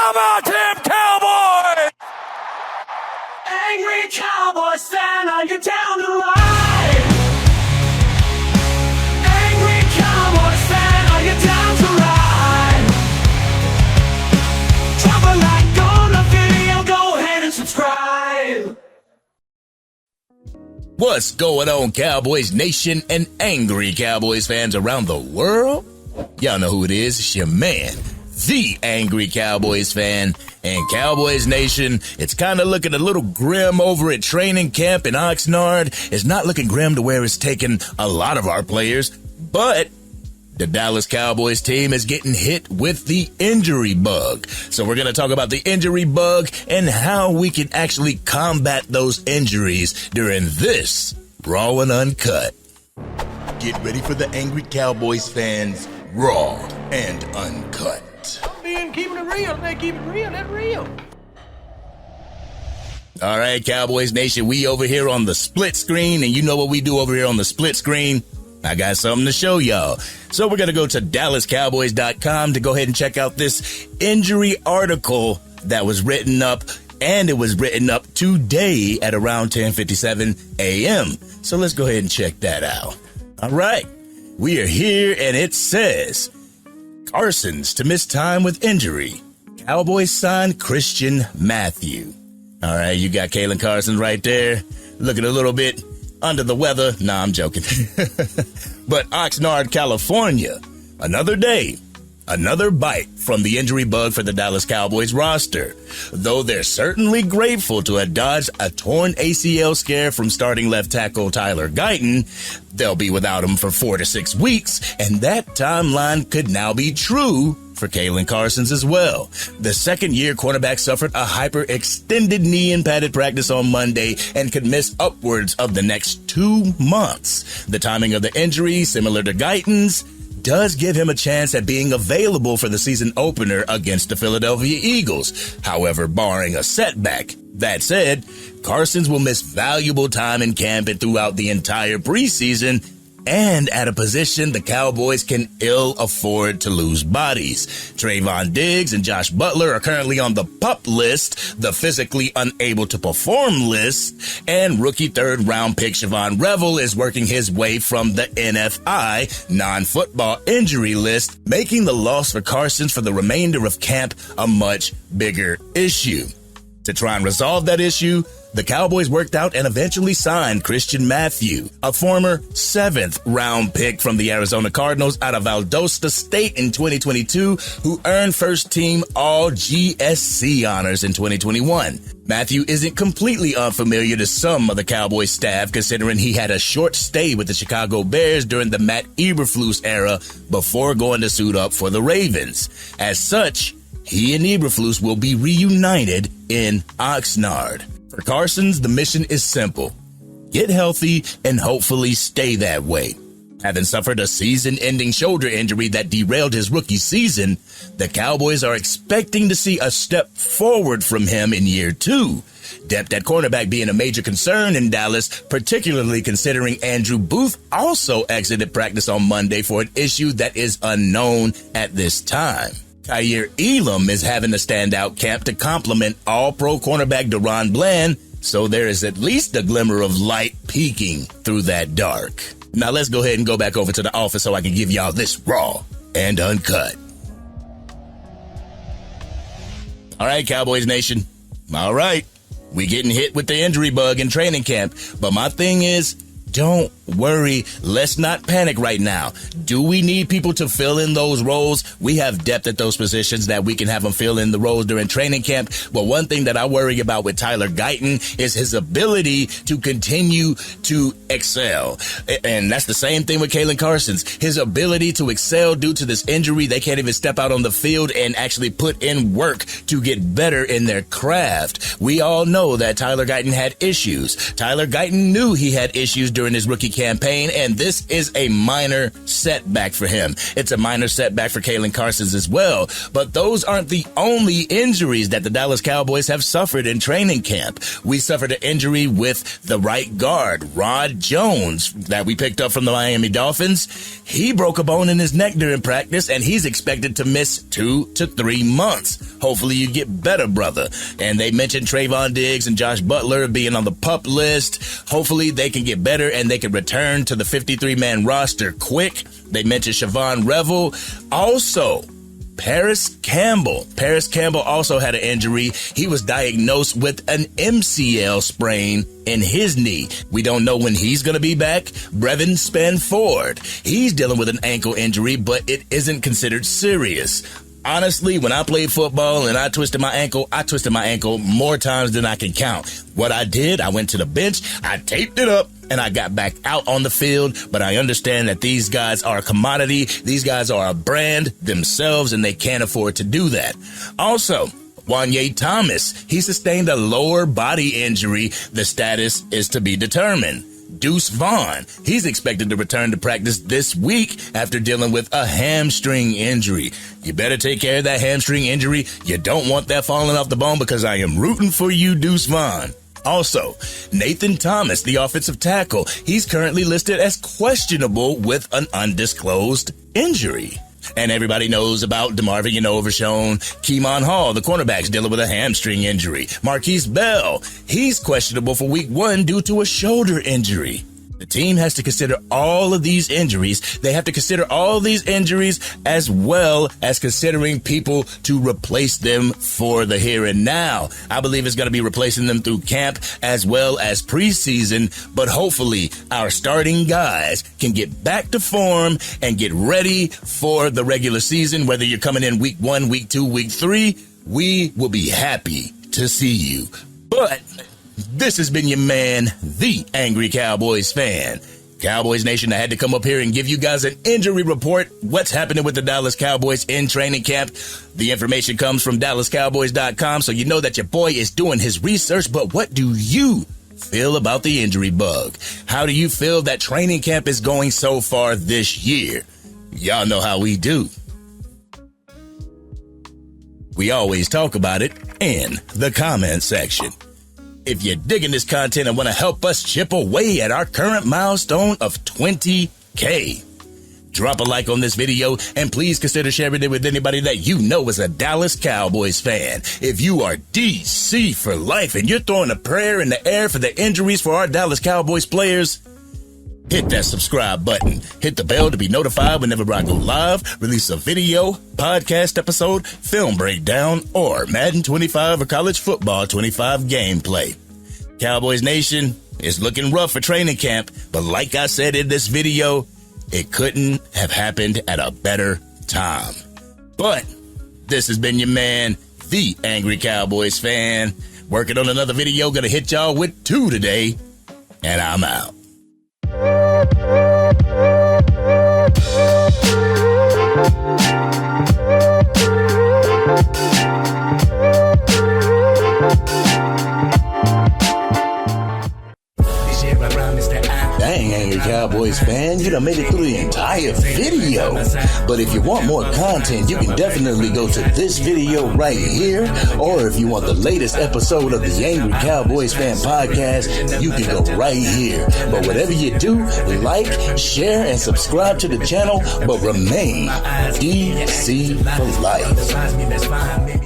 How about them Cowboys? Angry Cowboys fan, are you down to ride? Angry Cowboys fan, are you down to ride? Drop a like on the video, go ahead and subscribe. What's going on, Cowboys Nation and Angry Cowboys fans around the world? Y'all know who it is. It's your man, the Angry Cowboys Fan. And Cowboys Nation, it's kind of looking a little grim over at training camp in Oxnard. It's not looking grim to where it's taken a lot of our players, but the Dallas Cowboys team is getting hit with the injury bug. So we're going to talk about the injury bug and how we can actually combat those injuries during this Raw and Uncut. Get ready for the Angry Cowboys fans, Raw and Uncut. Keeping it real. They keep it real. That's real. All right, Cowboys Nation, we over here on the split screen, and you know what we do over here on the split screen. I got something to show y'all. So we're going to go to DallasCowboys.com to go ahead and check out this injury article that was written up, and it was written up today at around 10:57 a.m. So let's go ahead and check that out. All right, we are here, and it says, Carson's to miss time with injury. Cowboys sign Christian Matthew. All right, you got Caelen Carson right there, looking a little bit under the weather. Nah, I'm joking. But Oxnard, California, another day, another bite from the injury bug for the Dallas Cowboys roster. Though they're certainly grateful to have dodged a torn ACL scare from starting left tackle Tyler Guyton, they'll be without him for 4 to 6 weeks, and that timeline could now be true for Caelen Carson's as well. The second-year cornerback suffered a hyperextended knee in padded practice on Monday and could miss upwards of the next 2 months. The timing of the injury, similar to Guyton's, does give him a chance at being available for the season opener against the Philadelphia Eagles, however, barring a setback. That said, Carson's will miss valuable time in camp and throughout the entire preseason, and at a position the Cowboys can ill afford to lose bodies. Trayvon Diggs and Josh Butler are currently on the PUP list, the physically unable to perform list, and rookie third-round pick Siobhan Revel is working his way from the NFI, non-football injury list, making the loss for Carson's for the remainder of camp a much bigger issue. To try and resolve that issue, the Cowboys worked out and eventually signed Christian Matthew, a former 7th-round pick from the Arizona Cardinals out of Valdosta State in 2022, who earned first-team All-GSC honors in 2021. Matthew isn't completely unfamiliar to some of the Cowboys staff, considering he had a short stay with the Chicago Bears during the Matt Eberflus era before going to suit up for the Ravens. As such, he and Eberflus will be reunited in Oxnard. For Carson's, the mission is simple. Get healthy and hopefully stay that way. Having suffered a season-ending shoulder injury that derailed his rookie season, the Cowboys are expecting to see a step forward from him in year 2. Depth at cornerback being a major concern in Dallas, particularly considering Andrew Booth also exited practice on Monday for an issue that is unknown at this time. Kaiir Elam is having a standout camp to complement all-pro cornerback Deron Bland, so there is at least a glimmer of light peeking through that dark. Now let's go ahead and go back over to the office so I can give y'all this Raw and Uncut. All right, Cowboys Nation. All right, we getting hit with the injury bug in training camp, but my thing is, don't worry. Let's not panic right now. Do we need people to fill in those roles? We have depth at those positions that we can have them fill in the roles during training camp. But one thing that I worry about with Tyler Guyton is his ability to continue to excel. And that's the same thing with Caelen Carson's. His ability to excel due to this injury. They can't even step out on the field and actually put in work to get better in their craft. We all know that Tyler Guyton had issues. Tyler Guyton knew he had issues during his rookie campaign, and this is a minor setback for him. It's a minor setback for Caelen Carson as well. But those aren't the only injuries that the Dallas Cowboys have suffered in training camp. We suffered an injury with the right guard, Rod Jones, that we picked up from the Miami Dolphins. He broke a bone in his neck during practice, and he's expected to miss 2 to 3 months. Hopefully you get better, brother. And they mentioned Trayvon Diggs and Josh Butler being on the PUP list. Hopefully they can get better and they can return to the 53-man roster quick. They mentioned Siobhan Revel. Also, Paris Campbell. Paris Campbell also had an injury. He was diagnosed with an MCL sprain in his knee. We don't know when he's going to be back. Brevin Spanford. He's dealing with an ankle injury, but it isn't considered serious. Honestly, when I played football and I twisted my ankle more times than I can count. What I did, I went to the bench, I taped it up, and I got back out on the field. But I understand that these guys are a commodity. These guys are a brand themselves, and they can't afford to do that. Also, Wanye Thomas, he sustained a lower body injury. The status is to be determined. Deuce Vaughn, he's expected to return to practice this week after dealing with a hamstring injury. You better take care of that hamstring injury. You don't want that falling off the bone, because I am rooting for you, Deuce Vaughn. Also, Nathan Thomas, the offensive tackle, he's currently listed as questionable with an undisclosed injury. And everybody knows about DeMarvin Overshown. Keemon Hall, the cornerback's dealing with a hamstring injury. Marquise Bell, he's questionable for week 1 due to a shoulder injury. The team has to consider all of these injuries. They have to consider all these injuries as well as considering people to replace them for the here and now. I believe it's going to be replacing them through camp as well as preseason, but hopefully our starting guys can get back to form and get ready for the regular season. Whether you're coming in week 1, week 2, week 3, we will be happy to see you. But this has been your man, the Angry Cowboys Fan. Cowboys Nation, I had to come up here and give you guys an injury report. What's happening with the Dallas Cowboys in training camp? The information comes from DallasCowboys.com, so you know that your boy is doing his research. But what do you feel about the injury bug? How do you feel that training camp is going so far this year? Y'all know how we do. We always talk about it in the comment section. If you're digging this content and want to help us chip away at our current milestone of 20K, drop a like on this video and please consider sharing it with anybody that you know is a Dallas Cowboys fan. If you are DC for life and you're throwing a prayer in the air for the injuries for our Dallas Cowboys players, hit that subscribe button. Hit the bell to be notified whenever I go live, release a video, podcast episode, film breakdown, or Madden 25 or College Football 25 gameplay. Cowboys Nation, it's looking rough for training camp, but like I said in this video, it couldn't have happened at a better time. But this has been your man, the Angry Cowboys Fan, working on another video. Gonna hit y'all with 2 today, and I'm out. Dang, Angry Cowboys Fan, you done made it through the entire video. But if you want more content, you can definitely go to this video right here. Or if you want the latest episode of the Angry Cowboys Fan podcast, you can go right here. But whatever you do, like, share, and subscribe to the channel, but remain DC for life.